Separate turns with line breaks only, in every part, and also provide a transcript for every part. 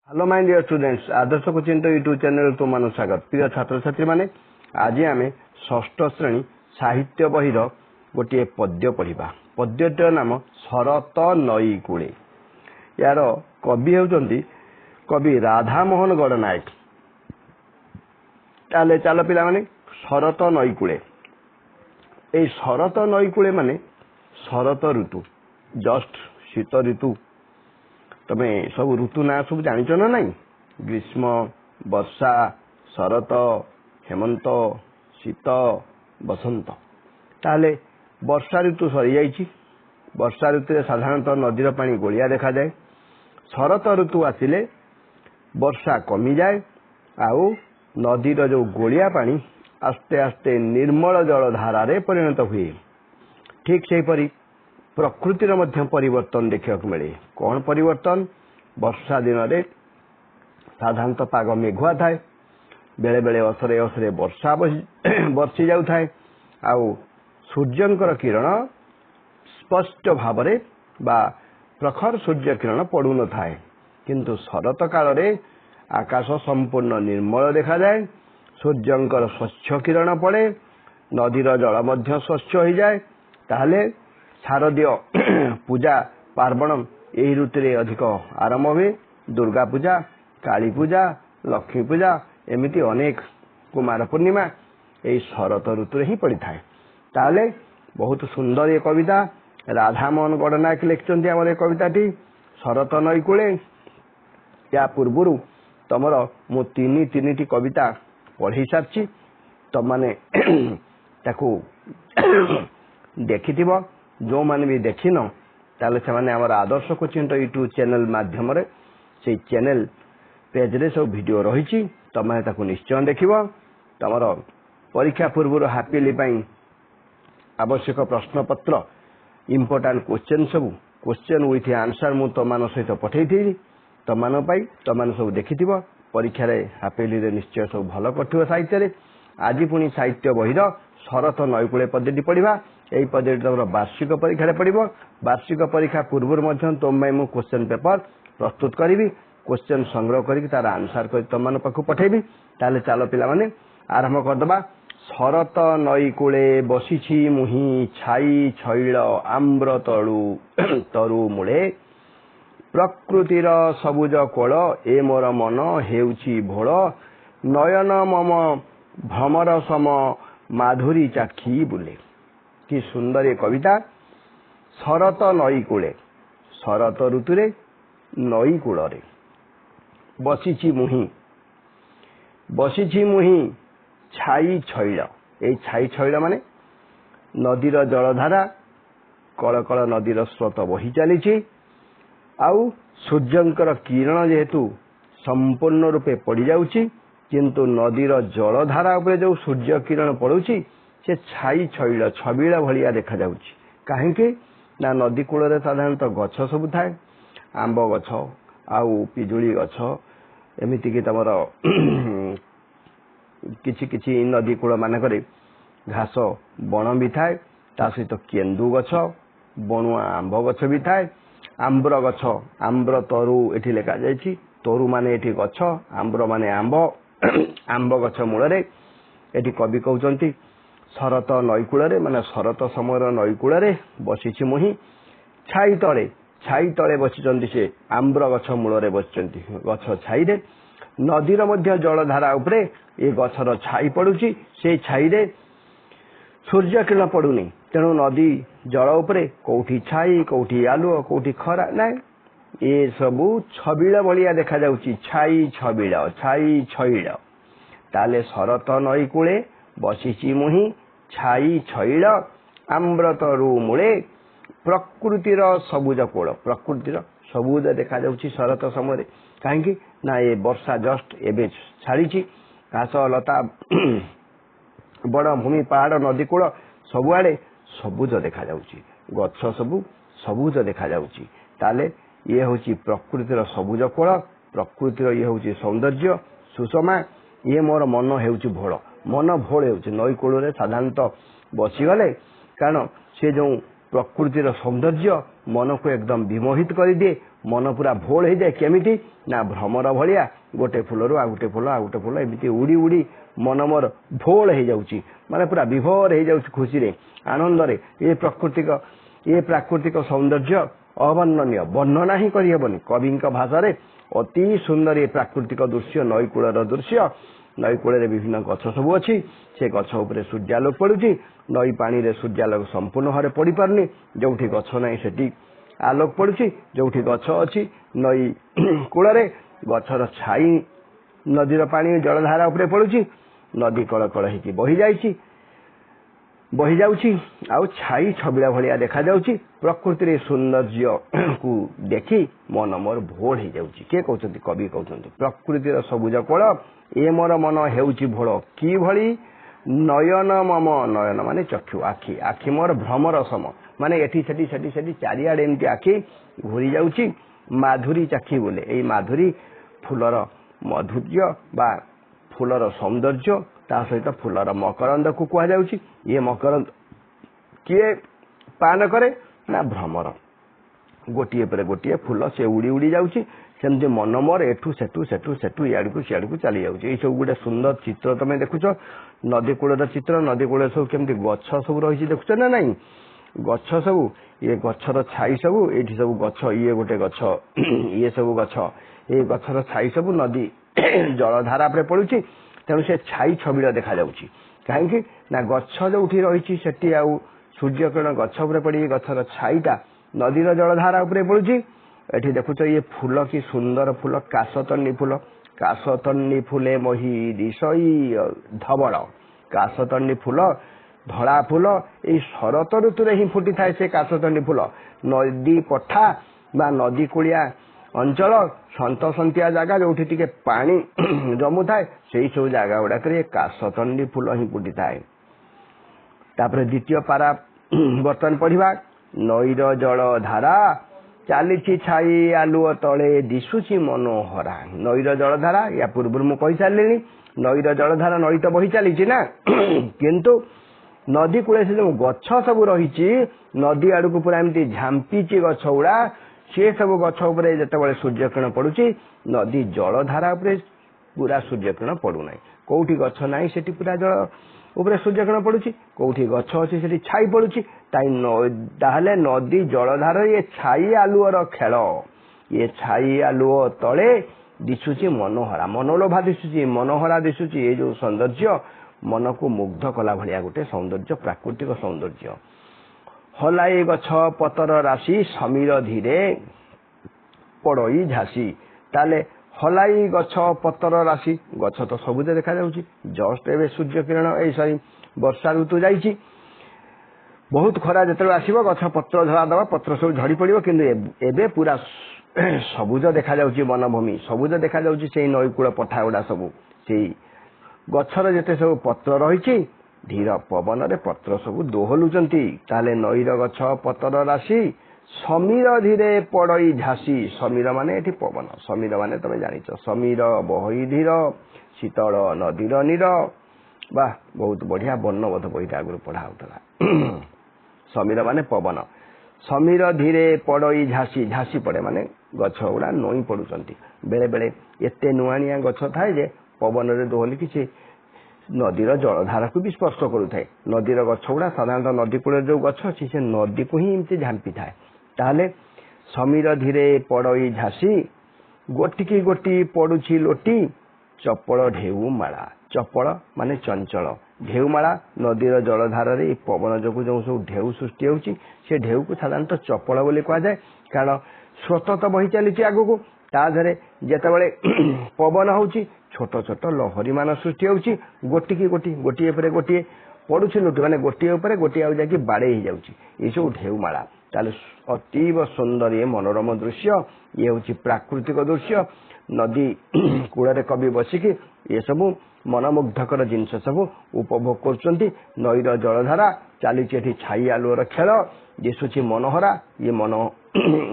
Hello my dear students Adarsh coaching YouTube channel तुम मान स्वागत। प्रिय छात्र छात्री माने आज आम षष्ठ श्रेणी साहित्य बहिर गोटे पद्य पढ़ा। पद्यटर नाम शरत नई कूले। यार कवि होउचंती कवि राधामोहन गणनायक। ताले चलो पिला माने शरत नई कूले। ए शरत नई कूले माने शरत ऋतु, जस्ट शीत ऋतु। तमे सब ऋतु ना सब जानिଛ ना नहीं? ग्रीष्म, वर्षा, शरत, हेमंत, शीत, बसंत। ताले वर्षा ऋतु सरी जाइछि। वर्षा ऋतु साधारणतः नदीर पानी गोलिया देखा जाए। शरत ऋतु आसिले वर्षा कमी जाए आउ नदीर जो गोलिया पानी आस्ते आस्ते निर्मल जल धारा परिणत हुए। ठीक सेहीपरि प्रकृतिर मध्य परिवर्तन देखा मिले। कौन परिवर्तन? वर्षा दिन में साधारणतः पाग मेघुआ थाए, बेले बेले असरे असरे वर्षा बर्षि जाऊ थाए आउ सूर्यंकर किरण स्पष्ट भाव बा प्रखर सूर्य किरण पड़ू न थाए। किंतु शरत काल रे आकाश संपूर्ण निर्मल देखा जाए, सूर्यंकर स्वच्छ किरण पड़े, नदीर जल मध्य स्वच्छ हो जाए। ताहले शारदीय पूजा पार्वण यही ऋतु अधिक आरंभ हुए। दुर्गा पूजा, काली पूजा, लक्ष्मी पूजा एमती अनेक कुमार पूर्णिमा यही शरत ऋतु ही पड़ी थाए। ताले बहुत सुंदर ये कविता राधामोहन गणनायक लिखिछन्ती। आम कविताटी शरत नई कूले। या पूर्व तमर मु तीन कविता पढ़ी सारी। तुम माने ताकू देखिथिबो। जो माने भी देखिन ताले से माने हमर आदर्श कोचिंग यूट्यूब चैनल माध्यम रे से चैनल पेज रे सब वीडियो रही। तुम ताकू निश्चय देखिबो। तमर परीक्षा पूर्व हापिली पई आवश्यक प्रश्न पत्र इंपोर्टेंट क्वेश्चन सब क्वेश्चन विथ आंसर मु तुम सहित पठेई थी। तुम सब देखिथिबो। परीक्षा रे हापिली रे निश्चय सब भल करथिबो। साहित्य रे आज पुणी साहित्य बहिर शरत नई कूले पद्यटी पढ़ा। यही पद्यटी तुम वार्षिक परीक्षा पड़ो। वार्षिक परीक्षा पूर्व तुम मु क्वेश्चन पेपर प्रस्तुत करी। क्वेश्चन संग्रह करी तार आंसर कर तुम पाखु पठेबी। ताले चलो पिला माने आरंभ करदबा। शरत नई कूले बसिछि मुहि छाई छैल आम्र तळु तरु मूले प्रकृतिर सबुज कोल ए मोर मन हेउछि भोल नयन मम भ्रमर सम माधुरी चाखी बुले। कि सुंदर ये कविता। शरत नई कूले, शरत ऋतुरे नई कूल रे बसिछि मुहि छाई छैल। ए छाई छैल माने नदीर जलधारा कल कल नदीर स्रोत बही चली आउ सूर्यंकर किरण जेहेतु संपूर्ण रूपे पड़ जाउछि किंतु नदीर जलधारा उपरे जो सूर्य किरण पड़ुछि से छाई छैल छबिल भलिया देखा जाउछि। काहेकि ना नदी कूल रे साधारणतः गछ सब थाए, आंब गछ आउ पिजुली गछ एमिति कि तमर किछि किछि नदी कूल मानकरे घास बण भी थाए। ता सहित केंदु गछ बणुआ आंब गछ भी थाए। आम्र गछ आम्र तरु एठी लेखा जाइछि। तरु माने एठी गछ, आम्र माने आंब। आंब गछ मूल रे एठी कवि कहउचंती शरत नई कूल रे माने शरत समय नई कूल रे बसिछि मुहि छाई तळे बसिचंती। से आम्र गछ मूल रे बसिचंती। गछ छाई रे नदीर मध्य जलधारा उपरे ए गछर छाई पड़ुछि। से छाई रे सूर्य किरण पड़ुनी तेणु नदी जल उपरे कोठी छाई कोठी आलुओ कोठी खरा ना ए सबू छबिल भलिया देखा जाउछि। छाई छबिल छाई छैल। ताले शरत नई कूले बसिछि मुहि छाई छैल आम्र तरु मूले प्रकृतिर सबुज कोल। प्रकृतिर सबुज देखा जाउछि शरत समय। काहेकि ना ये वर्षा जस्ट एबे छाड़ी घास लता बड़ भूमि पहाड़ नदी कूल सबुआड़े सबुज देखा जाउछि। गछ सबू सबुज देखा जाउछि। ताले ये होछि प्रकृतिर सबुज कोल। प्रकृतिर ये होछि सौंदर्य सुषमा। ये मोर मन हेउछि भोल। मन भोल हेउछि। नई कूल रे साधारणतः बसीगले कारण से जो ପ୍ରକୃତିର ସୌନ୍ଦର୍ଯ୍ୟ ମନକୁ ଏକଦମ ବିମୋହିତ କରିଦିଏ। ମନ ପୁରା ଭୋଳ ହେଇଯାଏ। କେମିତି ନା ଭ୍ରମର ଭଳିଆ ଗୋଟେ ଫୁଲରୁ ଆଉ ଗୋଟେ ଫୁଲ ଆଉ ଗୋଟେ ଫୁଲ ଏମିତି ଉଡ଼ି ଉଡ଼ି ମନ ମୋର ଭୋଳ ହେଇଯାଉଛି, ମାନେ ପୁରା ବିଭୋର ହେଇଯାଉଛି ଖୁସିରେ, ଆନନ୍ଦରେ। ଏ ପ୍ରାକୃତିକ ସୌନ୍ଦର୍ଯ୍ୟ ଅବର୍ଣ୍ଣନୀୟ, ବର୍ଣ୍ଣନା ହିଁ କରିହେବନି। କବିଙ୍କ ଭାଷାରେ ଅତି ସୁନ୍ଦର ଏ ପ୍ରାକୃତିକ ଦୃଶ୍ୟ, ନଈକୂଳର ଦୃଶ୍ୟ। ନଈକୂଳରେ ବିଭିନ୍ନ ଗଛ ସବୁ ଅଛି, ସେ ଗଛ ଉପରେ ସୂର୍ଯ୍ୟାଲୋକ ପଡୁଛି। ନଈ ପାଣିରେ ସୂର୍ଯ୍ୟାଲୋକ ସମ୍ପୂର୍ଣ୍ଣ ଭାବରେ ପଡିପାରୁନି, ଯୋଉଠି ଗଛ ନାହିଁ ସେଠି ଆଲୋକ ପଡୁଛି, ଯୋଉଠି ଗଛ ଅଛି ନଈ କୂଳରେ ଗଛର ଛାଇ ନଦୀର ପାଣି ଜଳଧାରା ଉପରେ ପଡୁଛି। ନଦୀ କଳ କଳ ହେଇକି ବହି ଯାଉଛି ଆଉ ଛାଇ ଛବିଳା ଭଳିଆ ଦେଖାଯାଉଛି। ପ୍ରକୃତିରେ ସୌନ୍ଦର୍ଯ୍ୟକୁ ଦେଖି ମନ ମୋର ଭୋଳ ହେଇଯାଉଛି। କିଏ କହୁଛନ୍ତି? କବି କହୁଛନ୍ତି, ପ୍ରକୃତିର ସବୁଜ କୋଳ ଏ ମୋର ମନ ହେଉଛି ଭୋଳ କିଭଳି ନୟନ ମମ, ନୟନ ମାନେ ଚକ୍ଷୁ, ଆଖି, ଆଖି ମୋର ଭ୍ରମର ସମ, ମାନେ ଏଠି ସେଠି ସେଠି ସେଠି ଚାରିଆଡେ ଏମିତି ଆଖି ଘୁରି ଯାଉଛି। ମାଧୁରୀ ଚାଖି ବୋଲେ, ଏଇ ମାଧୁରୀ ଫୁଲର ମଧୁର୍ଯ୍ୟ ବା ଫୁଲର ସୌନ୍ଦର୍ଯ୍ୟ, ତା ସହିତ ଫୁଲର ମକରନ୍ଦକୁ କୁହାଯାଉଛି। ଇଏ ମକରନ୍ଦ କିଏ ପାନ କରେ? ନା ଭ୍ରମର। ଗୋଟିଏ ପରେ ଗୋଟିଏ ଫୁଲ ସେ ଉଡ଼ି ଉଡ଼ି ଯାଉଛି। ସେମିତି ମନ ମୋର ଏଠୁ ସେଠୁ ସେଠୁ ସେଠୁ ଇଆଡ଼କୁ ସିଆଡ଼କୁ ଚାଲି ଯାଉଛି। ଏଇ ସବୁ ଗୋଟେ ସୁନ୍ଦର ଚିତ୍ର ତମେ ଦେଖୁଛ, ନଦୀ କୂଳର ଚିତ୍ର। ନଦୀ କୂଳରେ ସବୁ କେମିତି ଗଛ ସବୁ ରହିଛି ଦେଖୁଛ ନା ନାଇଁ? ଗଛ ସବୁ, ଇଏ ଗଛର ଛାଇ ସବୁ, ଏଇଠି ସବୁ ଗଛ, ଇଏ ଗୋଟେ ଗଛ, ଇଏ ସବୁ ଗଛ, ଏଇ ଗଛର ଛାଇ ସବୁ ନଦୀ ଜଳଧାରା ଉପରେ ପଡୁଛି। ତେଣୁ ସେ ଛାଇ ଛବିଳ ଦେଖାଯାଉଛି। କାହିଁକି ନା ଗଛ ଯୋଉଠି ରହିଛି ସେଠି ଆଉ ସୂର୍ଯ୍ୟକିରଣ ଗଛ ଉପରେ ପଡି ଗଛର ଛାଇଟା ନଦୀର ଜଳଧାରା ଉପରେ ପଡୁଛି। ଏଠି ଦେଖୁଛ ଇଏ ଫୁଲ କି ସୁନ୍ଦର ଫୁଲ, କାଶତଣ୍ଡି ଫୁଲ। କାଶତଣ୍ଡି ଫୁଲେ ମହି ଦିଶଇ ଧବଳ, କାଶତଣ୍ଡି ଫୁଲ ଧଳା ଫୁଲ ଏଇ ଶରତ ଋତୁରେ ହିଁ ଫୁଟିଥାଏ। ସେ କାଶତଣ୍ଡି ଫୁଲ ନଦୀ ପଠା ବା ନଦୀ କୂଳିଆ ଅଞ୍ଚଳ, ସନ୍ତସନ୍ତିଆ ଜାଗା ଯୋଉଠି ଟିକେ ପାଣି ଜମୁଥାଏ, ସେଇ ସବୁ ଜାଗା ଗୁଡାକରେ କାଶତଣ୍ଡି ଫୁଲ ହିଁ ଫୁଟିଥାଏ। ତାପରେ ଦ୍ୱିତୀୟ ପାରା ବର୍ତ୍ତମାନ ପଢିବା। ନଈର ଜଳ ଧାରା ଚାଲିଛି ଛାଇ ଆଲୁଅ ତଳେ ଦିଶୁଛି ମନୋହରା। ନଈର ଜଳଧାରା, ୟା ପୂର୍ବରୁ ମୁଁ କହିସାରିଲିଣି, ନଈର ଜଳଧାରା, ନଈ ତ ବହି ଚାଲିଛି ନା, କିନ୍ତୁ ନଦୀ କୂଳେ ସେ ଯୋଉ ଗଛ ସବୁ ରହିଛି, ନଦୀ ଆଡକୁ ପୁରା ଏମିତି ଝାମ୍ପିଛି ଗଛ ଗୁଡା। ସେ ସବୁ ଗଛ ଉପରେ ଯେତେବେଳେ ସୂର୍ଯ୍ୟକିରଣ ପଡୁଛି, ନଦୀ ଜଳଧାରା ଉପରେ ପୁରା ସୂର୍ଯ୍ୟକିରଣ ପଡୁନାହିଁ। କୋଉଠି ଗଛ ନାହିଁ ସେଠି ପୁରା ଜଳ ଉପରେ ସୂର୍ଯ୍ୟକିରଣ ପଡୁଛି, କୋଉଠି ଗଛ ଅଛି ସେଠି ଛାଇ ପଡୁଛି। ତାହେଲେ ନଦୀ ଜଳଧାର ଇଏ ଛାଇ ଆଲୁଅର ଖେଳ। ଇଏ ଛାଇ ଆଲୁଅ ତଳେ ଦିଶୁଛି ମନୋହରା, ମନୋଲୋଭା ଦିଶୁଛି, ମନୋହରା ଦିଶୁଛି। ଏ ଯୋଉ ସୌନ୍ଦର୍ଯ୍ୟ ମନକୁ ମୁଗ୍ଧ କଲା ଭଳିଆ ଗୋଟେ ସୌନ୍ଦର୍ଯ୍ୟ, ପ୍ରାକୃତିକ ସୌନ୍ଦର୍ଯ୍ୟ। ହଲାଇ ଗଛ ପତର ରାଶି ସମୀର ଧୀରେ ପଡଇ ଝାସି। ତାହେଲେ ହଲାଇ ଗଛ ପତର ରାଶି, ଗଛ ତ ସବୁଜ ଦେଖାଯାଉଛି। ଜଷ୍ଟ ଏବେ ସୂର୍ଯ୍ୟ କିରଣ, ବର୍ଷା ଋତୁ ଯାଇଛି। ବହୁତ ଖରା ଯେତେବେଳେ ଆସିବ ଗଛ ପତ୍ର ଝଡ଼ା ଦେବ, ପତ୍ର ସବୁ ଝଡ଼ି ପଡ଼ିବ। କିନ୍ତୁ ଏବେ ପୁରା ସବୁଜ ଦେଖାଯାଉଛି ବନଭୂମି, ସବୁଜ ଦେଖାଯାଉଛି ସେଇ ନଈକୂଳ ପଠା ଗୁଡ଼ା ସବୁ। ସେଇ ଗଛର ଯେତେ ସବୁ ପତ୍ର ରହିଛି, ଧୀର ପବନରେ ପତ୍ର ସବୁ ଦୋହଲୁଛନ୍ତି। ତାହେଲେ ନଈର ଗଛ ପତର ରାଶି ସମୀର ଧୀରେ ପଡଇ ଝାସି। ସମୀର ମାନେ ଏଠି ପବନ, ସମୀର ମାନେ ତମେ ଜାଣିଛ, ସମୀର ବହି ଧୀର ଶୀତଳ ନଦୀର ନୀର। ବା ବହୁତ ବଢିଆ ବର୍ଣ୍ଣବୋଧ ବହିଟା ଆଗରୁ ପଢା ହଉଥିଲା। ସମୀର ମାନେ ପବନ, ସମୀର ଧୀରେ ପଡଇ ଝାସି, ଝାସି ପଡେ ମାନେ ଗଛ ଗୁଡା ନଇଁ ପଡୁଛନ୍ତି। ବେଳେ ବେଳେ ଏତେ ନୁଆଣିଆ ଗଛ ଥାଏ ଯେ ପବନରେ ଦୋହଲିକି ସେ ନଦୀର ଜଳଧାରାକୁ ବି ସ୍ପର୍ଶ କରୁଥାଏ। ନଦୀର ଗଛ ଗୁଡା ସାଧାରଣତଃ ନଦୀ କୂଳରେ ଯୋଉ ଗଛ ଅଛି ସେ ନଦୀକୁ ହିଁ ଏମିତି ଝାମ୍ପି ଥାଏ। ତାହେଲେ ସମୀର ଧୀରେ ପଡଇ ଝାସି ଗୋଟିକି ଗୋଟି ପଡୁଛି ଲୋଟି ଚପଳ ଢେଉମାଳା। ଚପଳ ମାନେ ଚଞ୍ଚଳ, ଢେଉମାଳା ନଦୀର ଜଳଧାରାରେ ଏଇ ପବନ ଯୋଗୁଁ ଯେଉଁ ସବୁ ଢେଉ ସୃଷ୍ଟି ହେଉଛି, ସେ ଢେଉକୁ ସାଧାରଣତଃ ଚପଳ ବୋଲି କୁହାଯାଏ। କାରଣ ସ୍ରୋତ ତ ବହି ଚାଲିଛି ଆଗକୁ, ତା ଦେହରେ ଯେତେବେଳେ ପବନ ହେଉଛି ଛୋଟ ଛୋଟ ଲହରୀ ମାନ ସୃଷ୍ଟି ହେଉଛି। ଗୋଟିକି ଗୋଟି, ଗୋଟିଏ ପରେ ଗୋଟିଏ ପଡୁଛି ଲୋଟି, ମାନେ ଗୋଟିଏ ଉପରେ ଗୋଟିଏ ଆଉ ଯାଇକି ବାଡେଇ ହେଇଯାଉଛି, ଏଇସବୁ ଢେଉମାଳା। ତାହେଲେ ଅତୀବ ସୁନ୍ଦର ଏ ମନୋରମ ଦୃଶ୍ୟ, ଇଏ ହେଉଛି ପ୍ରାକୃତିକ ଦୃଶ୍ୟ। ନଦୀ କୂଳରେ କବି ବସିକି ଏସବୁ ମନମୁଗ୍ଧକର ଜିନିଷ ସବୁ ଉପଭୋଗ କରୁଛନ୍ତି। ନଈର ଜଳଧାରା ଚାଲିଛି, ଏଠି ଛାଇ ଆଲୁଅର ଖେଳ, ଦିଶୁଛି ମନୋହରା, ଇଏ ମନ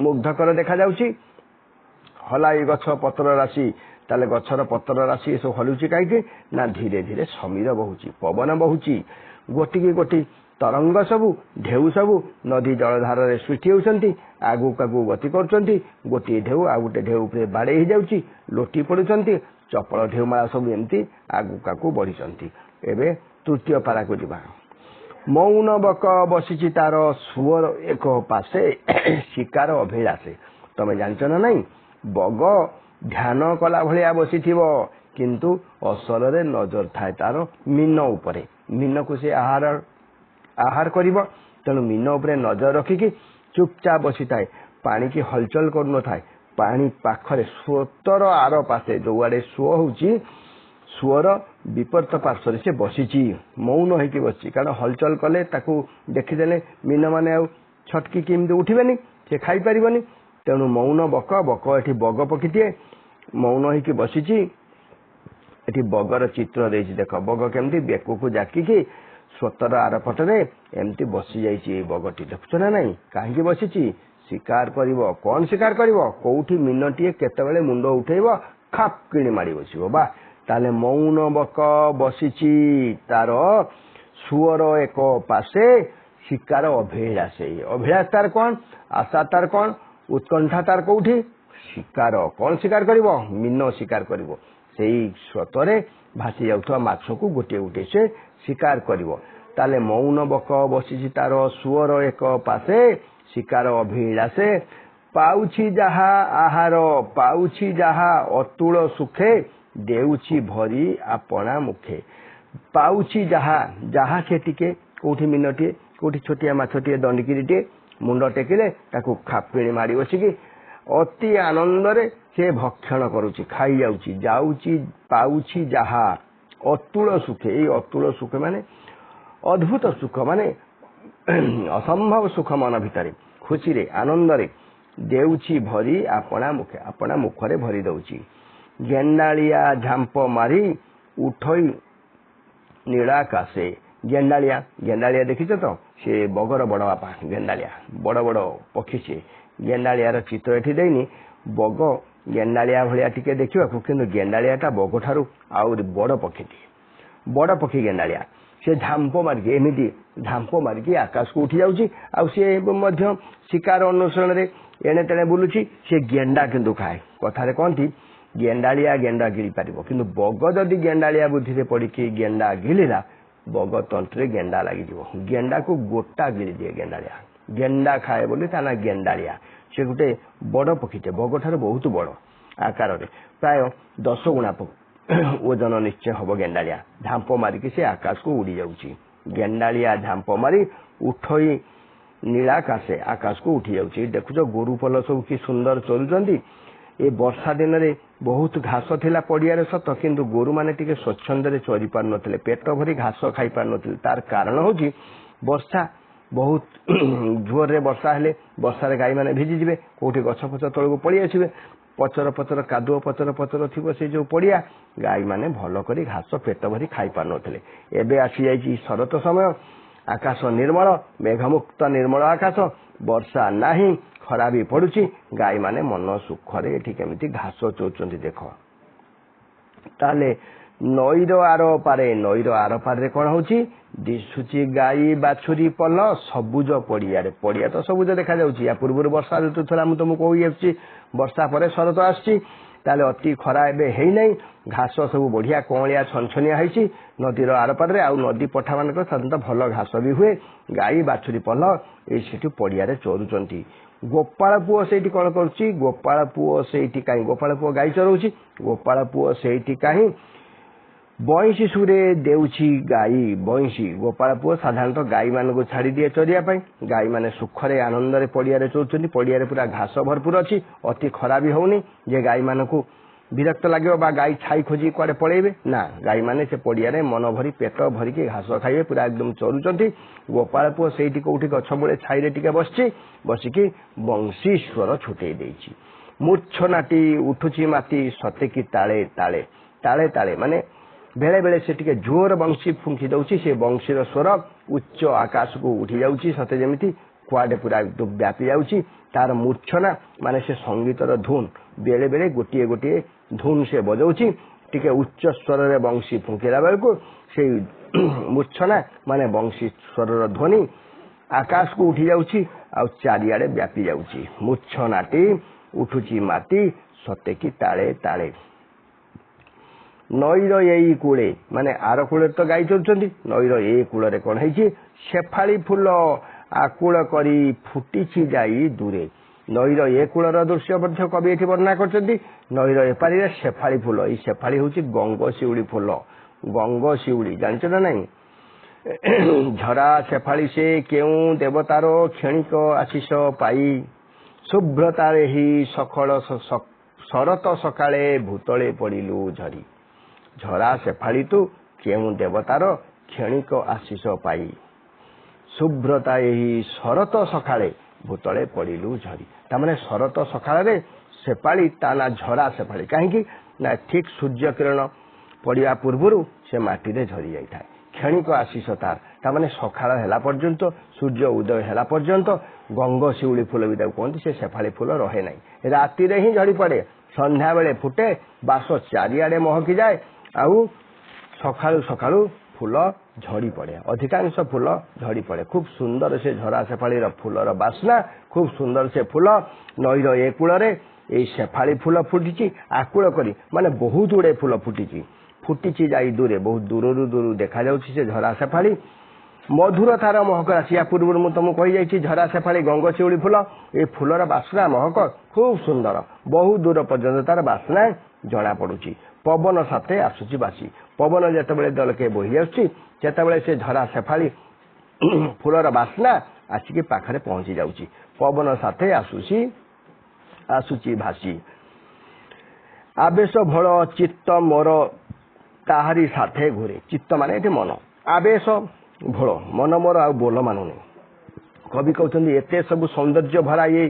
ମୁଗ୍ଧକର ଦେଖାଯାଉଛି। ହଲାଇ ଗଛ ପତ୍ର ରାଶି, ତାହେଲେ ଗଛର ପତ୍ର ରାଶି ଏସବୁ ହଲୁଛି କାହିଁକି ନା ଧୀରେ ଧୀରେ ସମୀର ବହୁଛି, ପବନ ବହୁଛି। ଗୋଟିକି ଗୋଟି तरंग सबू ढेउ सबू नदी जलधार सृष्टि होती आगुक आगु गति कर गोटे ढेउ आ गोटे ढेउ बाड़े हो जाऊँगी लोटी पड़ुंट चपल ढेउमाला सब एमती आगुक आगु बढ़ी एवं तृतीय पारा को जा मौन बक बसी तार सुअर एक पासे शिकार अभिलाषे तमें जानच ना नहीं बग ध्यान कला भाया बसी किंतु असल रे नजर थाए तार मीन उपरे मीन को से आहार करिवो तेणु मीन उपरे नजर रखिकी चुपचाप बसी थाए पानी की हलचल कर थाए पानी पाखरे स्रोतर आर पासे जो आड़े सुओ होची सुअर विपरीत पार्श्व से बसी मौन होगी बसी कारण हलचल कले ताकू देखीदे मीन मैंने छटकी केमती उठिबेनी से खाई पारिबनी तेणु मौन बक बक एठी बग पक्षीटे मौन होगी बसी एठी बगर चित्र देछि देख बग केमती बेक को जाकिकी स्वतर आर पटरे एमती बसी जाइए बगटी देखुच ना नहीं कहीं बसी शिकार करिवो कौन शिकार करिवो कोठी मीनटीए केतेबेले मुंड उठेइबो खाप किणी मारी बसिबो बा ताले मौन बक बसी तार सुअर एक पासे शिकार अभिलाष तार कौन आशा तार कौन उत्कंठा तार कौठी शिकार कौन शिकार करिवो मीन शिकार करिवो सेई स्वतरे भासी जाउथवा माछ को गोटे गोटे से शिकार करिवो ताले मौन बक बसी तार सुअर एक पासे शिकार अभिलाषे पाउछि जहा आहार पाउछि जहा अतुल सुखे देउछि भरी आपणा मुखे पाउछि जहा जहा से टिके कोठी मिनटे कोठी छोटिया माछटिए दंडकिरीटे मुंड टेकिले ताकू खापिणी मारी बसिकी अति आनंद रे से भक्षण करुछि खाई जाउछि जाउछि पाउछि जहा अतुल सुखे ये अतुल सुख माने अद्भुत सुख माने असंभव सुख मन भितर खुशी रे आनंद रे देउछि भरी आपणा मुखरे भरी दउछि गेंडालिया झांप मारी उठई नीलाकाशे गेंडालिया देखिछ तो से बगर बड़ बापा गेंडालिया बड़ बड़ पक्षी से गेंडालियार चित्र एठी देनी बग गेंडालिया भलिया टिके देखिबा किंतु गेंडालियाटा बग ठारू आउरी बड़ पक्षी गेंडालिया से झांप मारिकी एमती झांप मारिकी आकाश को उठी जाउची आ से मध्य शिकार अनुसरण रे एणे तेणे बुलुची से गेंडा किंतु खाए कथारे कहती गेंडालिया गेंडा गिरी पारिबो किंतु बग जदि गेंडालिया बुद्धि रे पड़िकी गेंडा गिलिला बग तंत्रे गेंडा लगी गेंडा को गोटा गिरी दिए गेंडालिया गेंडा खाए बोली ता ना गेंडालिया से गोटे बड़ पक्षीटे बग ठार बहुत बड़ आकार प्राय 10 गुणा ओजन निश्चय हम गेंडालिया झांप मारिकी से आकाश को उड़ी जाउची गेंडालिया झांप मारी उठई नीलाकाशे आकाश को उठी जाउची देखुच गोरु पल सब कि सुंदर चलुचंदी ए वर्षा दिन रे बहुत घास थिला पड़िया सत किंतु गोरु माने टिके स्वच्छंद चरी पार नथिले पेट भरी घास खाई पार नथिले तार कारण होची वर्षा बहुत जोर रे वर्षा हेले वर्षा रे गाई माने भिजी जिवे कोठी गछ फछ तळ को पड़ी आसीबे पचर पचर कादुओ पचर थिबो से जो पड़िया गाई माने भल करी घास पेट भरी खाई पार नथिले एबे आसी जाईची शरत समय आकाश निर्मल मेघमुक्त निर्मल आकाश वर्षा नाही खरा भी पड़ुची गाई माने मन सुखरे एठी केमिति घास चोचंती देख ताले नईर आर पारे कौन होची दिशुची गाई बाछुरी पल सबुज पड़िया तो सबुज देखा जाउची या पूर्व वर्षा ऋतु थला मु तुमको कहि आछि वर्षा परे शरत आछि ताले अति खरा एबे हेई नै घास सब बढ़िया कोलिया छनछनिया हैची नदीर आर पारे आ नदी पठा मानक साधारणतः भल घास भी हुए गाई बाछुरी पल ए सेठी पड़िया रे चरुचंती गोपाल पुओ सेठी कौन करुची गोपाल पुओ सेठी काई गोपाल पुओ गाई चरौची गोपाल पुओ सेठी काई बईसी सुरे देउची गाई बईसी गोपाल पुओ साधारणतः गाई मान को छाड़ी दिए चरिया गाई माने सुखरे आनंद रे पड़िया चौचंती पड़िया पूरा घास भरपूर अच्छी अति खरा भी होनी जे गाई मान को विरक्त लगे गाई छाई खोजी कुआडे पड़ेबे ना गाई माने से पड़िया मन भरी पेट भरिकी घास खाइबे पूरा एकदम चरुचंती गोपाल पुओ सेठी कोठी गछ मूले छाई रे टिके बसिकी बंशी स्वर छुटई देइची मूर्छनाटी उठुची माटी सतेकी ताले ताले ताले ताले माने बेले बेले से टिके जोर बंशी फुंकी दउची से बंशीर स्वर उच्च आकाश को उठी जाउची सते जेमिति कुआडे पूरा एकदम व्यापी जाउची तार मूर्छना माने से संगीतर धुन बेले बेले गोटिए गोटिए धुन से बजाउची टिके उच्च स्वर रे बंशी फुंकिला बेलकु से मूर्छना माने बंशी स्वर ध्वनि आकाश को उठी जाउची आ चारियाडे व्यापी जाउची मूर्छनाटी उठुची माटी सते की ताळे ताळे नईर एई कूले माने आर कूले तो गाई चलुचंदी नईर ए कूलरे कोन हैची शेफाली फूल आकुल करी फुटिची जाई दूरे नईर ए कूलर दृश्य मध्य कवि एठी वर्णना करछंती नईर एपारी शेफाली फूल ई शेफाली होची गंग शिउली फूल गंग शिउली जानछ ना नहीं झरा शेफाली से केउ देवतार क्षणिक आशीष पाई शुभ्रतारे ही सखल शरत सकाळे भूतले पड़िलु झरी झरा शेफाली तू केउ देवतार क्षणिक आशीष पाई शुभ्रता यही शरत सकाळे भूतले पड़िलु झरी तामाने शरत सकाळे शेफाली ताना झरा शेफाली कहीं ना ठीक सूर्य किरण पड़ा पूर्व से माटी रे झरी जाए क्षणिक आशीष तार तामाने सकाळ हेला पर्यंत सूर्य उदय हेला पर्यंत गंग शिउली फूल भी कहते से शेफाली फूल रहे नहीं राति रे ही झड़ी पड़े संध्या बेले फुटे बास चारिआडे महकी जाए आउ सकाळु सकाळु फूल झड़ी पड़े अधिकांश फूल झड़ी पड़े खूब सुंदर से झरा शेफाली फूलर बास्ना खूब सुंदर से फूल नईर ए कूल शेफाली फूल फुटी आकुल करी माने बहुत गुड़े फूल फुटी जाई दूरे बहुत दूर दूर देखा जाउछि से झरा शेफाली मधुर तार महक आसिया पूर्व मु तुमको कही जाइछि झरा शेफाली गंग शिउली फूल ए फूलर बास्ना महक खूब सुंदर बहुत दूर पर्यंत तार बास्ना जना पड़ुछि पवन साथे आसुची बासी पवन जेतेबेले दलके बोही जाउछि सेतेबेले से झरा शेफाली फूलर बास्ना आसिके पाखरे पहुंची जाउछि पवन साथे आसुची भासी आवेश भळ चित्त मोर ताहारी साथे घुरे चित्त माने एठी मन आवेश भळ मन मोर आ बोल मानुनी कवि कहउछन्ती एते सब सौंदर्य भरा ये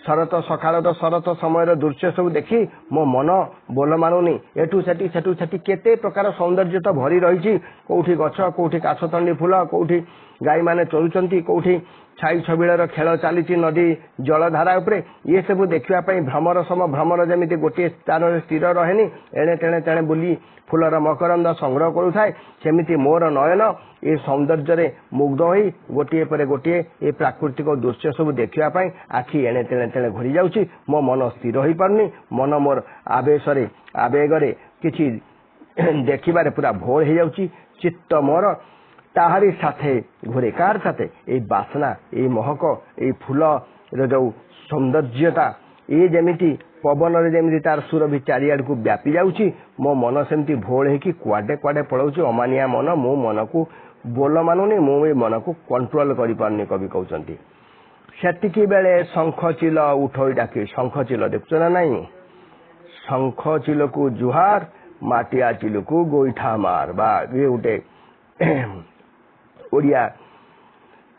शरत सकाळ शरत समय दृश्य सब देखी मो मन बोल मानुनी एठू सेठी केते प्रकार सौंदर्य तो भरी रही कोठी गछ कोठी काछतंडी फूल कोठी गाई माने चलुचंती कोठी छाई छबिलर खेल चली नदी जलधारा उपरे ये सब देखा भ्रमर सम भ्रमर जमी गोटे स्थान स्थिर रहे एणे तेणे बुली फूलर मकरंद संग्रह करुए सेमिति मोर नयन ये सौंदर्य मुग्ध हो गोटे पर गोटे ये प्राकृतिक दृश्य सब देखापी आखि एणे तेणे घुरी जाऊँगी मो मन स्थिर हो पारनी मन मोर आवेगरे किछि देखिबारे पूरा भोर हो जाऊँगी चित्त मोर ताहारी साथे घुरे कार साथे ये बासना ये महक ये फूल जो सौंदर्यता ये जमीती पवन जमी तार सुर भी चारिआड को व्यापी जाऊँगी मो मन सेमती भोल हो कुआडे कुआडे पलाऊँ अमानिया मन मो मन को बोल मानुनी मु मन को कंट्रोल कर पारनी कवि कहते सेतिकी बेले शंख चिल उठोई डाकी शंख चिल देखुच ना नहीं शंख चिल को जुहार माटिया चिल को गोईठा मार बा ये गोटे ओडिया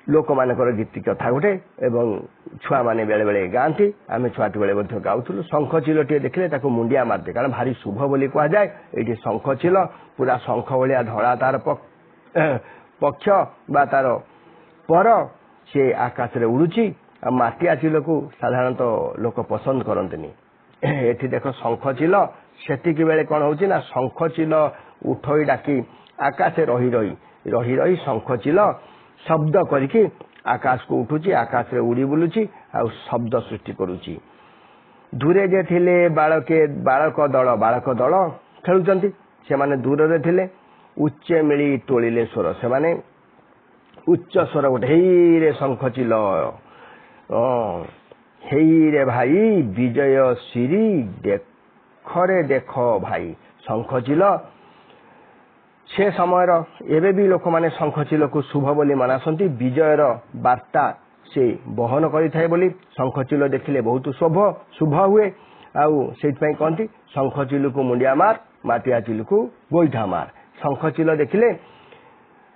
लोक मानकर गीति कथा गोटे एवं छुआ माने बेले बेले गाँति आम छुआटी बेले गाउलु शंख चिल टे देखले ताको मुंडिया मारदे कारण भारी शुभ बोली कह जाए ये शंख चिल पूरा शंख भाया धड़ा तार पक्ष बा तार पर से आकाश रे उड़ुची आ माटिया चिल को साधारणतः लोक पसंद करते एठी देख शंख चिल सेतिकी बेले कौन होची ना शंख चिल उठोई डाकी आकाश रही रही शंख चिल शब्द करके आकाश को उठुची आकाश रे उड़ी बुलुची आ शब्द सृष्टि करुची दूरे जे थिले बालक दल खेलुचंती से माने दूर रे थिले उच्च मिली तोलिले स्वर से माने उच्च स्वर गोटे हेई रे शंख चिल हेई रे भाई विजय श्री देखरे देख भाई शंख चिल से समय एवं भी लोक माने शंख चिल को शुभ बोली मनासती विजयर वार्ता से बहन करें बोली शंख चिल देखिले बहुत शुभ हुए आउ से कहती शंख चिल को मुंडिया मार माटिया चिल को गोईठा मार शंख चिल देखिले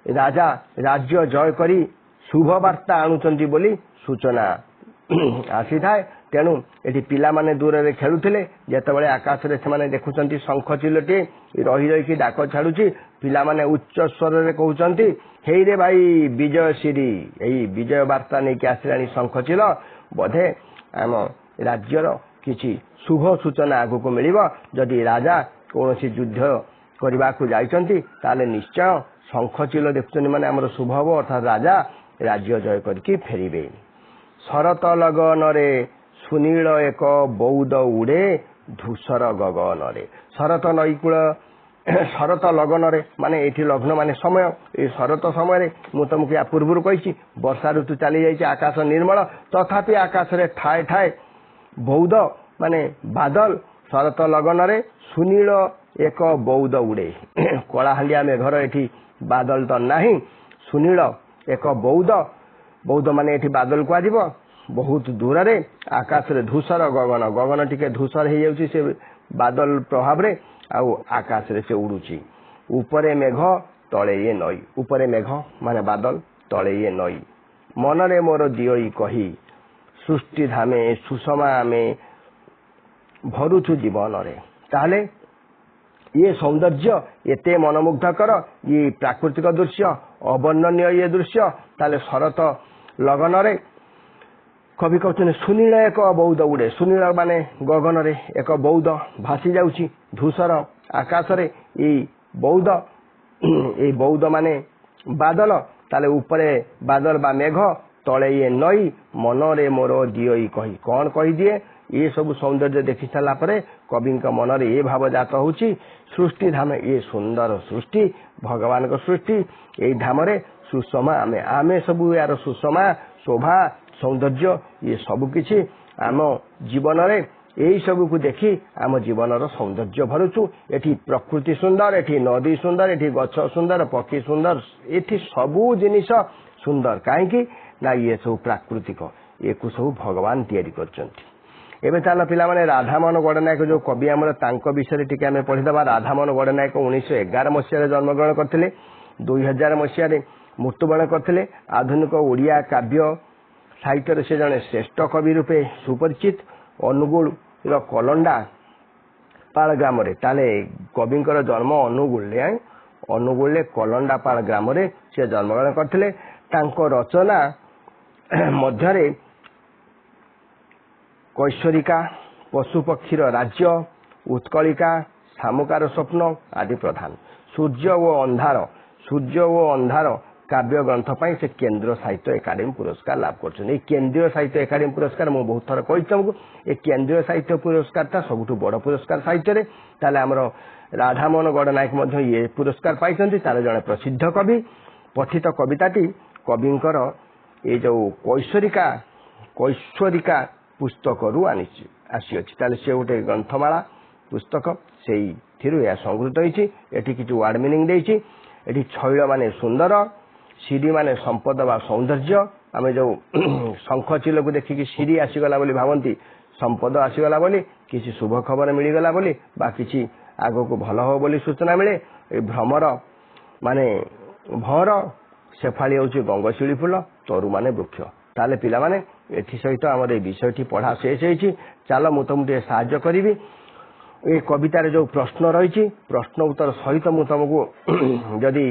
राजा राज्य जय करी शुभ वार्ता आणुचंती बोली सूचना आसी थाए तेणु ये पिला माने दूर रे खेलुथिले जेतेबेले आकाश रे से माने देखुचंती शंख चिलटी रही रही डाक छाड़ुची पिला माने उच्च स्वर रे कहउचंती हेई रे भाई विजय श्री एई विजय वार्ता नै कि आसिलानी शंख चिल बोधे आम राज्यर किछि शुभ सूचना आगु को मिलिबो जदि राजा କୌଣସି ଯୁଦ୍ଧ କରିବାକୁ ଯାଇଛନ୍ତି ତାହେଲେ ନିଶ୍ଚୟ ଶଙ୍ଖଚିଲ ଦେଖୁଛନ୍ତି ମାନେ ଆମର ଶୁଭ ହବ, ଅର୍ଥାତ୍ ରାଜା ରାଜ୍ୟ ଜୟ କରିକି ଫେରିବେ। ଶରତ ଲଗନରେ ସୁନୀଳ ଏକ ବଉଦ ଉଡ଼େ ଧୂସର ଗଗନରେ। ଶରତ ନଈକୂଳ ଶରତ ଲଗନରେ ମାନେ ଏଠି ଲଗ୍ନ ମାନେ ସମୟ, এই ଶରତ ସମୟରେ ମୁଁ ତମକୁ ୟା ପୂର୍ବରୁ କହିଛି ବର୍ଷା ଋତୁ ଚାଲି ଯାଇଛି, ଆକାଶ ନିର୍ମଳ, ତଥାପି ଆକାଶରେ ଠାଏ ଠାଏ ବଉଦ ମାନେ ବାଦଲ। ଶରତ ଲଗନରେ ସୁନୀଳ ଏକ ବଉଦ ଉଡ଼େ, କଳାହାଣ୍ଡିଆ ମେଘର ଏଠି ବାଦଲ ତ ନାହିଁ, ସୁନୀଳ ଏକ ବଉଦ, ବଉଦ ମାନେ ଏଠି ବାଦଲ କୁହାଯିବ। ବହୁତ ଦୂରରେ ଆକାଶରେ ଧୂସର ଗଗନ, ଗଗନ ଟିକେ ଧୂସର ହେଇଯାଉଛି ସେ ବାଦଲ ପ୍ରଭାବରେ, ଆଉ ଆକାଶରେ ସେ ଉଡୁଛି। ଉପରେ ମେଘ ତଳେ ଇଏ ନଈ, ଉପରେ ମେଘ ମାନେ ବାଦଲ, ତଳେ ଇଏ ନଈ। ମନରେ ମୋର ଦିଅଇ କହି ସୃଷ୍ଟି ଧାମେ ସୁଷମା ଆମେ ଭରୁଛୁ ଜୀବନରେ। ତାହେଲେ ଇଏ ସୌନ୍ଦର୍ଯ୍ୟ ଏତେ ମନମୁଗ୍ଧକର, ଇଏ ପ୍ରାକୃତିକ ଦୃଶ୍ୟ, ଅବର୍ଣ୍ଣନୀୟ ଇଏ ଦୃଶ୍ୟ। ତାହେଲେ ଶରତ ଲଗନରେ କବି କହୁଛନ୍ତି ସୁନୀଳ ଏକ ବଉଦ ଉଡ଼େ, ସୁନୀଳ ମାନେ ଗଗନରେ ଏକ ବଉଦ ଭାସି ଯାଉଛି, ଧୂସର ଆକାଶରେ ଏଇ ବଉଦ, ଏଇ ବଉଦ ମାନେ ବାଦଲ। ତାହେଲେ ଉପରେ ବାଦଲ ବା ମେଘ, ତଳେ ଇଏ ନଈ, ମନରେ ମୋର ଦିଅଇ କହି, କଣ କହିଦିଏ? ଏ ସବୁ ସୌନ୍ଦର୍ଯ୍ୟ ଦେଖି ସାରିଲା ପରେ କବିଙ୍କ ମନରେ ଏ ଭାବ ଜାତ ହେଉଛି, ସୃଷ୍ଟି ଧାମେ, ଏ ସୁନ୍ଦର ସୃଷ୍ଟି, ଭଗବାନଙ୍କ ସୃଷ୍ଟି, ଏଇ ଧାମରେ ସୁଷମା ଆମେ, ଆମେ ସବୁ ଏହାର ସୁଷମା ଶୋଭା ସୌନ୍ଦର୍ଯ୍ୟ ଇଏ ସବୁ କିଛି ଆମ ଜୀବନରେ ଏଇ ସବୁକୁ ଦେଖି ଆମ ଜୀବନର ସୌନ୍ଦର୍ଯ୍ୟ ଭରୁଛୁ। ଏଠି ପ୍ରକୃତି ସୁନ୍ଦର, ଏଠି ନଦୀ ସୁନ୍ଦର, ଏଠି ଗଛ ସୁନ୍ଦର, ପକ୍ଷୀ ସୁନ୍ଦର, ଏଠି ସବୁ ଜିନିଷ ସୁନ୍ଦର। କାହିଁକି ନା ଇଏ ସବୁ ପ୍ରାକୃତିକ, ଏକୁ ସବୁ ଭଗବାନ ତିଆରି କରିଛନ୍ତି। ଏବେ ଚାଲ ପିଲାମାନେ ରାଧାମୋହନ ଗଡ଼ନାୟକ ଯୋଉ କବି ଆମର, ତାଙ୍କ ବିଷୟରେ ଟିକେ ଆମେ ପଢିଦେବା। ରାଧାମୋହନ ଗଡ଼ନାୟକ 1911 ମସିହାରେ ଜନ୍ମଗ୍ରହଣ କରିଥିଲେ, 2000 ମସିହାରେ ମୃତ୍ୟୁବରଣ କରିଥିଲେ। ଆଧୁନିକ ଓଡ଼ିଆ କାବ୍ୟ ସାହିତ୍ୟରେ ସେ ଜଣେ ଶ୍ରେଷ୍ଠ କବି ରୂପେ ସୁପରିଚିତ। ଅନୁଗୁଳର କଲଣ୍ଡା ପାଳ ଗ୍ରାମରେ, ତାହେଲେ କବିଙ୍କର ଜନ୍ମ ଅନୁଗୁଳରେ, ଅନୁଗୁଳରେ କଲଣ୍ଡାପାଳ ଗ୍ରାମରେ ସେ ଜନ୍ମଗ୍ରହଣ କରିଥିଲେ। ତାଙ୍କ ରଚନା ମଧ୍ୟରେ କୈଶୋରିକା, ପଶୁପକ୍ଷୀର ରାଜ୍ୟ, ଉତ୍କଳିକା, ଶାମୁକାର ସ୍ୱପ୍ନ ଆଦି ପ୍ରଧାନ। ସୂର୍ଯ୍ୟ ଓ ଅନ୍ଧାର, ସୂର୍ଯ୍ୟ ଓ ଅନ୍ଧାର କାବ୍ୟ ଗ୍ରନ୍ଥ ପାଇଁ ସେ କେନ୍ଦ୍ର ସାହିତ୍ୟ ଏକାଡେମୀ ପୁରସ୍କାର ଲାଭ କରିଛନ୍ତି। এই କେନ୍ଦ୍ରୀୟ ସାହିତ୍ୟ ଏକାଡେମୀ ପୁରସ୍କାର ମୁଁ ବହୁତ ଥର କହିଛି ତମକୁ, ଏ କେନ୍ଦ୍ରୀୟ ସାହିତ୍ୟ ପୁରସ୍କାରଟା ସବୁଠୁ ବଡ଼ ପୁରସ୍କାର ସାହିତ୍ୟରେ। ତାହେଲେ ଆମର ରାଧାମୋହନ ଗଡ଼ନାୟକ ମଧ୍ୟ ଇଏ ପୁରସ୍କାର ପାଇଛନ୍ତି। ତାହେଲେ ଜଣେ ପ୍ରସିଦ୍ଧ କବି। ପଠିତ କବିତାଟି କବିଙ୍କର ଏଇ ଯୋଉ କୈଶୋରିକା ପୁସ୍ତକରୁ ଆସିଅଛି। ତାହେଲେ ସେ ଗୋଟେ ଗ୍ରନ୍ଥମାଳା ପୁସ୍ତକ, ସେଇଥିରୁ ଏହା ସଂଗୃହୀତ ହୋଇଛି। ଏଠି କିଛି ୱାର୍ଡ ମିନିଂ ଦେଇଛି। ଏଠି ଛୈଳ ମାନେ ସୁନ୍ଦର, ସିରି ମାନେ ସମ୍ପଦ ବା ସୌନ୍ଦର୍ଯ୍ୟ। ଆମେ ଯୋଉ ଶଙ୍ଖ ଚିଲକୁ ଦେଖିକି ସିରି ଆସିଗଲା ବୋଲି ଭାବନ୍ତି, ସମ୍ପଦ ଆସିଗଲା ବୋଲି, କିଛି ଶୁଭ ଖବର ମିଳିଗଲା ବୋଲି, ବା କିଛି ଆଗକୁ ଭଲ ହବ ବୋଲି ସୂଚନା ମିଳେ। ଏ ଭ୍ରମର ମାନେ ଭଅଁର, ଶେଫାଳି ହେଉଛି ଗଙ୍ଗଶିଉଳି ଫୁଲ, ତରୁ ମାନେ ବୃକ୍ଷ। ତାହେଲେ ପିଲାମାନେ ଏଥି ସହିତ ଆମର এই ବିଷୟଟି ପଢ଼ା ଶେଷ ହେଇଛି। ଚାଲ ମୁଁ ତମକୁ ଟିକେ ସାହାଯ୍ୟ କରିବି। এই କବିତାରେ ଯୋଉ ପ୍ରଶ୍ନ ରହିଛି, ପ୍ରଶ୍ନ ଉତ୍ତର ସହିତ ମୁଁ ତମକୁ ଯଦି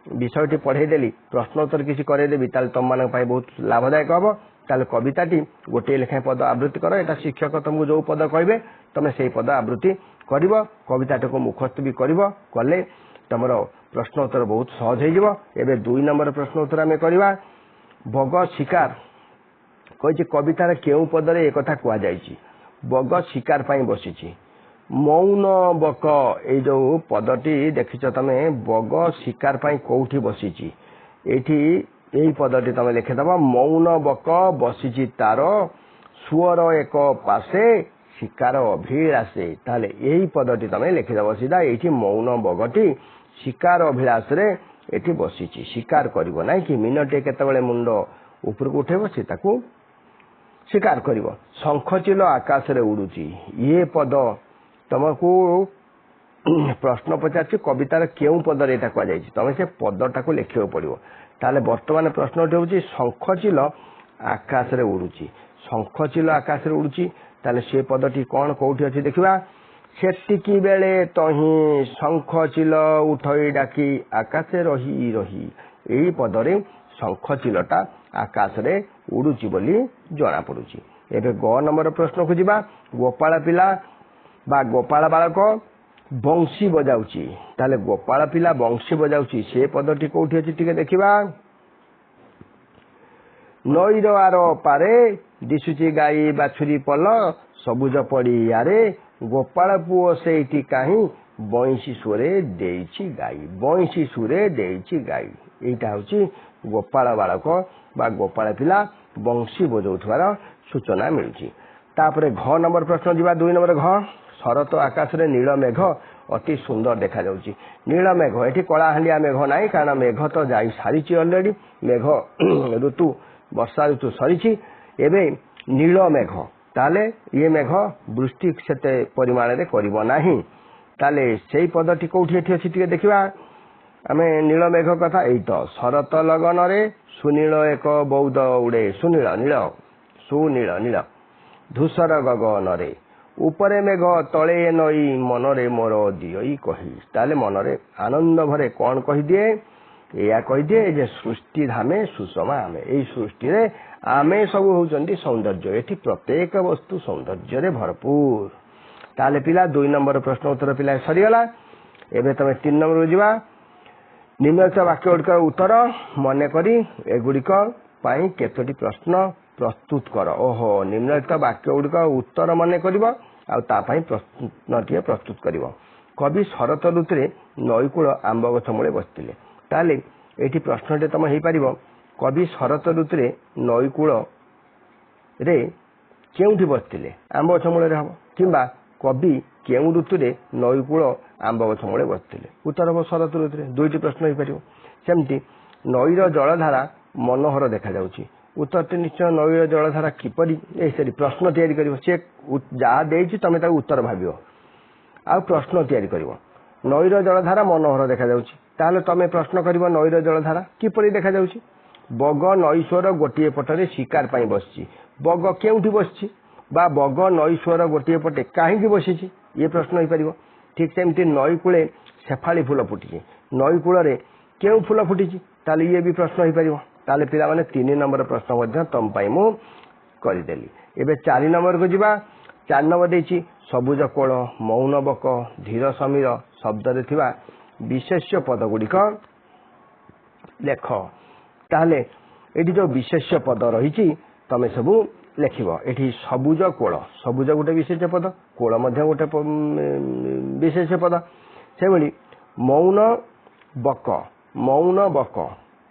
ବିଷୟଟି ପଢ଼େଇଦେଲି, ପ୍ରଶ୍ନ ଉତ୍ତର କିଛି କରେଇଦେବି, ତାହେଲେ ତମମାନଙ୍କ ପାଇଁ ବହୁତ ଲାଭଦାୟକ ହବ। ତାହେଲେ କବିତାଟି ଗୋଟିଏ ଲେଖାଏଁ ପଦ ଆବୃତ୍ତି କର। ଏଟା ଶିକ୍ଷକ ତମକୁ ଯୋଉ ପଦ କହିବେ ତମେ ସେଇ ପଦ ଆବୃତ୍ତି କରିବ। କବିତାଟିକୁ ମୁଖସ୍ଥ ବି କରିବ, କଲେ ତମର ପ୍ରଶ୍ନ ଉତ୍ତର ବହୁତ ସହଜ ହେଇଯିବ। ଏବେ 2 ନମ୍ବର ପ୍ରଶ୍ନ ଉତ୍ତର ଆମେ କରିବା। ବଗ ଶିକାର କହିଛି, କବିତାର କେଉଁ ପଦରେ ଏକଥା କୁହାଯାଇଛି? ବଗ ଶିକାର ପାଇଁ ବସିଛି। ମୌନ ବକ, ଏଇ ଯୋଉ ପଦଟି ଦେଖିଛ ତମେ, ବଗ ଶିକାର ପାଇଁ କୋଉଠି ବସିଛି? ଏଇଠି ଏଇ ପଦଟି ତମେ ଲେଖିଦବ, ମୌନ ବକ ବସିଛି ତାର, ସୁଅର ଏକ ପାଶେ ଶିକାର ଅଭିଳାଷେ। ତାହେଲେ ଏଇ ପଦଟି ତମେ ଲେଖିଦବ ସିଧା। ଏଇଠି ମୌନ ବଗଟି ଶିକାର ଅଭିଳାଷରେ ଏଠି ବସିଛି, ଶିକାର କରିବ ନାଇଁ କି? ମିନଟିଏ କେତେବେଳେ ମୁଣ୍ଡ ଉପରକୁ ଉଠେଇବ, ସେ ତାକୁ ଶିକାର କରିବ। ଶଙ୍ଖଚିଲ ଆକାଶରେ ଉଡୁଛି, ଇଏ ପଦ ତମକୁ ପ୍ରଶ୍ନ ପଚାରୁଛି କବିତାର କେଉଁ ପଦରେ ଏଇଟା କୁହାଯାଇଛି, ତମେ ସେ ପଦଟାକୁ ଲେଖିବାକୁ ପଡିବ। ତାହେଲେ ବର୍ତ୍ତମାନ ପ୍ରଶ୍ନଟି ହେଉଛି ଶଙ୍ଖଚିଲ ଆକାଶରେ ଉଡୁଛି। ଶଙ୍ଖଚିଲ ଆକାଶରେ ଉଡୁଛି, ତାହେଲେ ସେ ପଦଟି କଣ କୋଉଠି ଅଛି ଦେଖିବା। ସେତିକି ବେଳେ ତହିଁ ଶଙ୍ଖଚିଲ ଉଠଇ ଡାକି ଆକାଶେ ରହି ରହି, ଏଇ ପଦରେ ଶଙ୍ଖଚିଲଟା ଆକାଶରେ ଉଡୁଛି ବୋଲି ଜଣା ପଡୁଛି। ଏବେ ଗ ନମ୍ବର ପ୍ରଶ୍ନକୁ ଯିବା। ଗୋପାଳ ପିଲା ବା ଗୋପାଳ ବାଳକ ବଂଶୀ ବଜାଉଛି ତାହେଲେ ଗୋପାଳ ପିଲା ବଂଶୀ ବଜାଉଛି ସେ ପଦଟି କୋଉଠି ଅଛି ଟିକେ ଦେଖିବା। ନଈର ଆର ପାରେ ଦିଶୁଛି ଗାଈ ବାଛୁରୀ ପଲ ସବୁଜ ପଡ଼ିଆରେ ଗୋପାଳ ପୁଅ ସେଇଠି କାହିଁ ବଇଁଶୀ ସୁରେ ଦେଇଛି ଗାଈ ବଇଁଶୀ ସୁରେ ଦେଇଛି ଗାଈ। ଏଇଟା ହଉଛି ଗୋପାଳ ବାଳକ ବା ଗୋପାଳ ପିଲା ବଂଶୀ ବଜାଉଥିବାର ସୂଚନା ମିଳୁଛି। ତାପରେ ଘ ନମ୍ବର ପ୍ରଶ୍ନ ଯିବା 2 ନମ୍ବର ଘ। ଶରତ ଆକାଶରେ ନୀଳ ମେଘ ଅତି ସୁନ୍ଦର ଦେଖାଯାଉଛି। ନୀଳ ମେଘ ଏଠି କଳାହାଣ୍ଡିଆ ମେଘ ନାହିଁ କାରଣ ମେଘ ତ ଯାଇ ସାରିଛି ଅଲରେଡି। ମେଘ ଋତୁ ବର୍ଷା ଋତୁ ସରିଛି ଏବେ ନୀଳ ମେଘ ତାହେଲେ ଇଏ ମେଘ ବୃଷ୍ଟି ସେତେ ପରିମାଣରେ କରିବ ନାହିଁ। ତାହେଲେ ସେଇ ପଦଟି କୋଉଠି ଏଠି ଅଛି ଟିକେ ଦେଖିବା ଆମେ। ନୀଳ ମେଘ କଥା ଏଇ ତ ଶରତ ଲଗନରେ ସୁନୀଳ ଏକ ବୌଦ ଉଡେ ସୁନୀଳ ନୀଳ ସୁନୀଳ ନୀଳ ଧୂସର ଗଗନରେ ଉପରେ ମେଘ ତଳେ ନଈ ମନରେ ମୋର ଦିଅଇ କହି। ତାହେଲେ ମନରେ ଆନନ୍ଦ ଭରେ କଣ କହିଦିଏ ଏଇଆ କହିଦିଏ ଯେ ସୃଷ୍ଟି ଧାମେ ସୁଷମା ଆମେ। ଏଇ ସୃଷ୍ଟିରେ ଆମେ ସବୁ ହଉଛନ୍ତି ସୌନ୍ଦର୍ଯ୍ୟ। ଏଠି ପ୍ରତ୍ୟେକ ବସ୍ତୁ ସୌନ୍ଦର୍ଯ୍ୟରେ ଭରପୁର। ତାହେଲେ ପିଲା 2 ନମ୍ବର ପ୍ରଶ୍ନ ଉତ୍ତର ପିଲା ସରିଗଲା। ଏବେ ତମେ 3 ନମ୍ବରକୁ ଯିବା। ନିମ୍ନଲିଖିତ ବାକ୍ୟ ଗୁଡ଼ିକର ଉତ୍ତର ମନେକରି ଏଗୁଡ଼ିକ ପାଇଁ କେତୋଟି ପ୍ରଶ୍ନ ପ୍ରସ୍ତୁତ କର। ଓହୋ ନିମ୍ନଲିଖିତ ବାକ୍ୟ ଗୁଡ଼ିକ ଉତ୍ତର ମନେ କରିବ ଆଉ ତା ପାଇଁ ପ୍ରଶ୍ନଟିଏ ପ୍ରସ୍ତୁତ କରିବ। କବି ଶରତ ଋତୁରେ ନଈକୂଳ ଆମ୍ବ ଗଛ ମୂଳେ ବସିଥିଲେ। ତାହେଲେ ଏଠି ପ୍ରଶ୍ନଟି ତମ ହେଇପାରିବ କବି ଶରତ ଋତୁରେ ନଈକୂଳରେ କେଉଁଠି ବସିଥିଲେ ଆମ୍ବ ଗଛ ମୂଳରେ ହବ କିମ୍ବା କବି କେଉଁ ଋତୁରେ ନଈକୂଳ ଆମ୍ବ ଗଛ ମୂଳେ ବସିଥିଲେ ଉତ୍ତର ହବ ଶରତ ଋତୁରେ। 2ଟି ପ୍ରଶ୍ନ ହେଇପାରିବ। ସେମିତି ନଈର ଜଳଧାରା ମନୋହର ଦେଖାଯାଉଛି ଉତ୍ତରଟି ନିଶ୍ଚୟ ନଈର ଜଳଧାରା କିପରି ପ୍ରଶ୍ନ ତିଆରି କରିବ। ସେ ଯାହା ଦେଇଛି ତମେ ତାକୁ ଉତ୍ତର ଭାବିବ ଆଉ ପ୍ରଶ୍ନ ତିଆରି କରିବ। ନଈର ଜଳଧାରା ମନୋହର ଦେଖାଯାଉଛି ତାହେଲେ ତମେ ପ୍ରଶ୍ନ କରିବ ନଈର ଜଳଧାରା କିପରି ଦେଖାଯାଉଛି। ବଗ ନଈଶ୍ୱର ଗୋଟିଏ ପଟରେ ଶିକାର ପାଇଁ ବସିଛି। ବଗ କେଉଁଠି ବସିଛି ବା ବଗ ନଈଶ୍ୱର ଗୋଟିଏ ପଟେ କାହିଁକି ବସିଛି ଇଏ ପ୍ରଶ୍ନ ହେଇପାରିବ। ଠିକ ସେମିତି ନଈ କୂଳେ ଶେଫାଳି ଫୁଲ ଫୁଟିଛି ନଈ କୂଳରେ କେଉଁ ଫୁଲ ଫୁଟିଛି ତାହେଲେ ଇଏ ବି ପ୍ରଶ୍ନ ହେଇପାରିବ। ତାହେଲେ ପିଲାମାନେ 3 ନମ୍ବର ପ୍ରଶ୍ନ ମଧ୍ୟ ତମ ପାଇଁ ମୁଁ କରିଦେଲି। ଏବେ 4 ନମ୍ବରକୁ ଯିବା। 4 ନମ୍ବର ଦେଇଛି ସବୁଜ କୋଳ ମୌନ ବକ ଧୀର ସମୀର ଶବ୍ଦରେ ଥିବା ବିଶେଷ୍ୟ ପଦ ଗୁଡ଼ିକ ଲେଖ। ତାହେଲେ ଏଠି ଯୋଉ ବିଶେଷ୍ୟ ପଦ ରହିଛି ତମେ ସବୁ ଲେଖିବ। ଏଠି ସବୁଜ କୋଳ ସବୁଜ ଗୋଟେ ବିଶେଷ୍ୟ ପଦ କୋଳ ମଧ୍ୟ ଗୋଟେ ବିଶେଷ୍ୟ ପଦ। ସେଭଳି ମୌନ ବକ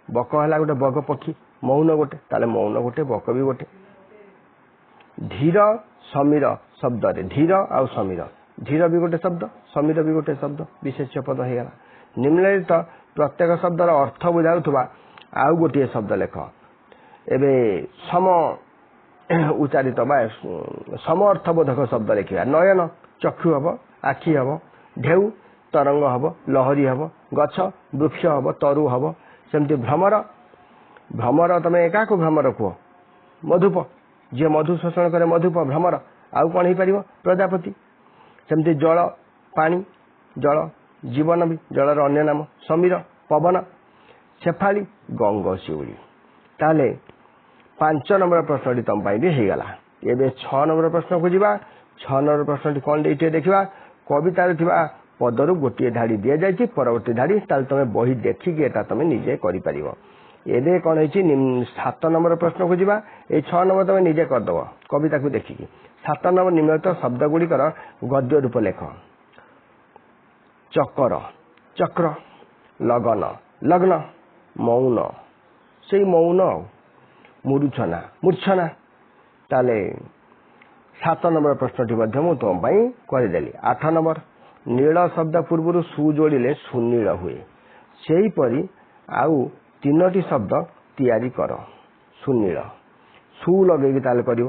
ବକ ହେଲା ଗୋଟେ ବଗ ପକ୍ଷୀ ମୌନ ଗୋଟେ ତାହେଲେ ମୌନ ଗୋଟେ ବକ ବି ଗୋଟେ। ଧୀର ସମୀର ଶବ୍ଦରେ ଧୀର ଆଉ ସମୀର ଧୀର ବି ଗୋଟେ ଶବ୍ଦ ସମୀର ବି ଗୋଟେ ଶବ୍ଦ ବିଶେଷ୍ୟ ପଦ ହେଇଗଲା। ନିମ୍ନଲିଖିତ ପ୍ରତ୍ୟେକ ଶବ୍ଦର ଅର୍ଥ ବୁଝାଉଥିବା ଆଉ ଗୋଟିଏ ଶବ୍ଦ ଲେଖ। ଏବେ ସମ ଉଚ୍ଚାରିତ ବା ସମ ଅର୍ଥବୋଧକ ଶବ୍ଦ ଲେଖିବା। ନୟନ ଚକ୍ଷୁ ହବ ଆଖି ହବ ଢେଉ ତରଙ୍ଗ ହବ ଲହରୀ ହବ ଗଛ ବୃକ୍ଷ ହବ ତରୁ ହବ। ସେମିତି ଭ୍ରମର ତମେ କାହାକୁ ଭ୍ରମର କୁହ ମଧୁପ ଯିଏ ମଧୁ ଶୋଷଣ କରେ ମଧୁପ ଭ୍ରମର। ଆଉ କଣ ହେଇପାରିବ ପ୍ରଜାପତି। ସେମିତି ଜଳ ପାଣି ଜଳ ଜୀବନ ବି ଜଳର ଅନ୍ୟ ନାମ ସମୀର ପବନ ଶେଫାଳି ଗଙ୍ଗଶିଉଳି। ତାହେଲେ 5 ନମ୍ବର ପ୍ରଶ୍ନଟି ତମ ପାଇଁ ବି ହେଇଗଲା। ଏବେ 6 ନମ୍ବର ପ୍ରଶ୍ନକୁ ଯିବା। 6 ନମ୍ବର ପ୍ରଶ୍ନଟି କଣ ଦେଇଛି ଦେଖିବା। କବିତାରେ ଥିବା ପଦରୁ ଗୋଟିଏ ଧାଡି ଦିଆଯାଇଛି ପରବର୍ତ୍ତୀ ଧାଡି ତାହେଲେ ତମେ ବହି ଦେଖିକି ଏଟା ତମେ ନିଜେ କରିପାରିବ। ଏବେ କଣ ହେଇଛି 7 ନମ୍ବର ପ୍ରଶ୍ନକୁ ଯିବା। ଏଇ 6 ନମ୍ବର ତମେ ନିଜେ କରିଦବ କବିତାକୁ ଦେଖିକି। 7 ନମ୍ବର ନିମ୍ନଲିଖିତ ଶବ୍ଦ ଗୁଡ଼ିକର ଗଦ୍ୟ ରୂପ ଲେଖ। ଚକର ଚକ୍ର ଲଗନ ଲଗ୍ନ ମୌନ ସେଇ ମୌନ ମୂର୍ଚ୍ଛନା। ତାହେଲେ 7 ନମ୍ବର ପ୍ରଶ୍ନଟି ମଧ୍ୟ ମୁଁ ତୁମ ପାଇଁ କରିଦେଲି। 8 ନମ୍ବର ନୀଳ ଶବ୍ଦ ପୂର୍ବରୁ ସୁ ଯୋଡ଼ିଲେ ସୁନୀଳ ହୁଏ ସେହିପରି ଆଉ 3ଟି ଶବ୍ଦ ତିଆରି କର। ସୁନୀଳ ସୁ ଲଗେଇକି ତାହେଲେ କରିବ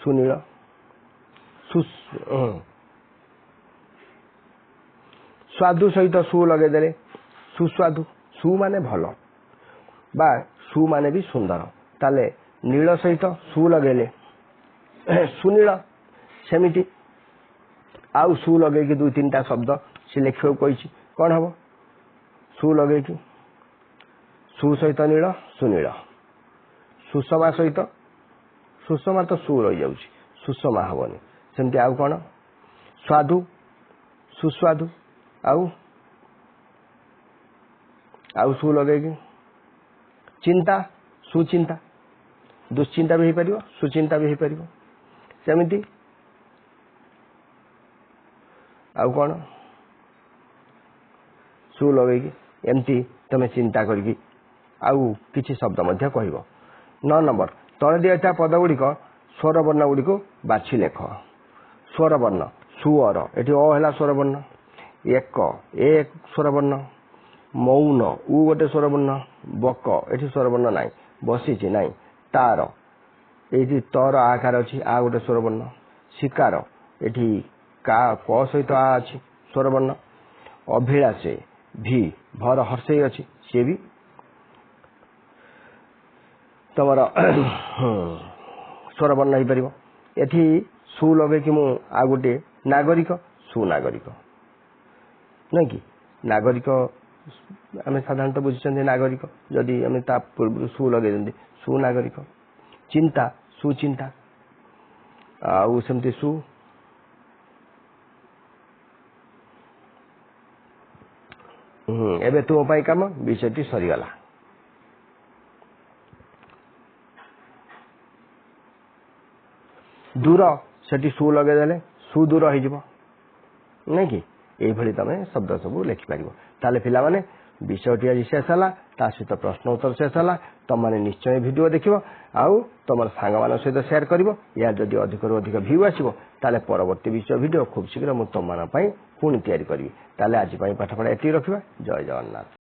ସୁନୀଳ ସ୍ୱାଦୁ ସହିତ ସୁ ଲଗେଇଦେଲେ ସୁସ୍ୱାଦୁ ସୁ ମାନେ ଭଲ ବା ସୁ ମାନେ ବି ସୁନ୍ଦର। ତାହେଲେ ନୀଳ ସହିତ ସୁ ଲଗେଇଲେ ସୁନୀଳ। ସେମିତି ଆଉ ସୁ ଲଗେଇକି 2-3ଟା ଶବ୍ଦ ସେ ଲେଖିବାକୁ କହିଛି କଣ ହବ ସୁ ଲଗେଇକି ସୁ ସହିତ ନୀଳ ସୁନୀଳ। ସୁଷମା ସହିତ ସୁଷମା ତ ସୁ ରହିଯାଉଛି ସୁଷମା ହବନି। ସେମିତି ଆଉ କଣ ସ୍ୱାଦୁ ସୁସ୍ୱାଦୁ ଆଉ ସୁ ଲଗେଇକି ଚିନ୍ତା ସୁଚିନ୍ତା ଦୁଶ୍ଚିନ୍ତା ବି ହେଇପାରିବ ସୁଚିନ୍ତା ବି ହେଇପାରିବ ସେମିତି ଆଉ କ'ଣ ସୁ ଲଗେଇକି ଏମିତି ତମେ ଚିନ୍ତା କରିକି ଆଉ କିଛି ଶବ୍ଦ ମଧ୍ୟ କହିବ। 9 ନମ୍ବର ତଳେ ଦିଆଯାଇଥିବା ପଦ ଗୁଡ଼ିକ ସ୍ୱର ବର୍ଣ୍ଣ ଗୁଡ଼ିକୁ ବାଛି ଲେଖ। ସ୍ୱର ବର୍ଣ୍ଣ ସୁଅର ଏଠି ଅ ହେଲା ସ୍ୱର ବର୍ଣ୍ଣ ଏକ ସ୍ୱର ବର୍ଣ୍ଣ ମୌନ ଉ ଗୋଟେ ସ୍ୱର ବର୍ଣ୍ଣ ବକ ଏଠି ସ୍ୱର ବର୍ଣ୍ଣ ନାହିଁ ବସିଛି ନାହିଁ ତାର ଏଇଠି ତର ଆକାର ଅଛି ଆ ଗୋଟେ ସ୍ୱର ବର୍ଣ୍ଣ ଶିକାର ଏଠି କ ସହିତ ଆ ଅଛି ସ୍ୱର ବର୍ଣ୍ଣ ଅଭିଳାଷେ ଭି ଭର ହର୍ଷେଇ ଅଛି ସିଏ ବି ତମର ସ୍ୱର ବର୍ଣ୍ଣ ହେଇପାରିବ। ଏଠି ସୁ ଲଗେଇକି ମୁଁ ଆଉ ଗୋଟେ ନାଗରିକ ସୁନାଗରିକ ନୁହେଁ କି ନାଗରିକ ଆମେ ସାଧାରଣତଃ ବୁଝିଛନ୍ତି ନାଗରିକ ଯଦି ଆମେ ତା ପୂର୍ବରୁ ସୁ ଲଗେଇଛନ୍ତି ସୁନାଗରିକ ଚିନ୍ତା ସୁଚିନ୍ତା ଆଉ ସେମିତି ସୁ ଏବେ ତୁମ ପାଇଁ କାମ ବିଷୟଟି ସରିଗଲା। ଦୂର ସେଠି ସୁ ଲଗେଇଦେଲେ ସୁଦୂର ହେଇଯିବ ନାଇଁ କି এইଭଳି ତମେ ଶବ୍ଦ ସବୁ ଲେଖିପାରିବ। ତାହେଲେ ପିଲାମାନେ ବିଷୟଟି ଆଜି ଶେଷ ହେଲା ତା ସହିତ ପ୍ରଶ୍ନ ଉତ୍ତର ଶେଷ ହେଲା। ତମମାନେ ନିଶ୍ଚୟ ଭିଡ଼ିଓ ଦେଖିବ ଆଉ ତମର ସାଙ୍ଗମାନଙ୍କ ସହିତ ସେୟାର କରିବ। ଏହା ଯଦି ଅଧିକରୁ ଅଧିକ ଭିଉ ଆସିବ ତାହେଲେ ପରବର୍ତ୍ତୀ ବିଷୟ ଭିଡ଼ିଓ ଖୁବ୍ ଶୀଘ୍ର ମୁଁ ତମମାନଙ୍କ ପାଇଁ ପୁଣି ତିଆରି କରିବି। ତାହେଲେ ଆଜି ପାଇଁ ପାଠପଢ଼ା ଏତିକି ରଖିବା। ଜୟ ଜଗନ୍ନାଥ।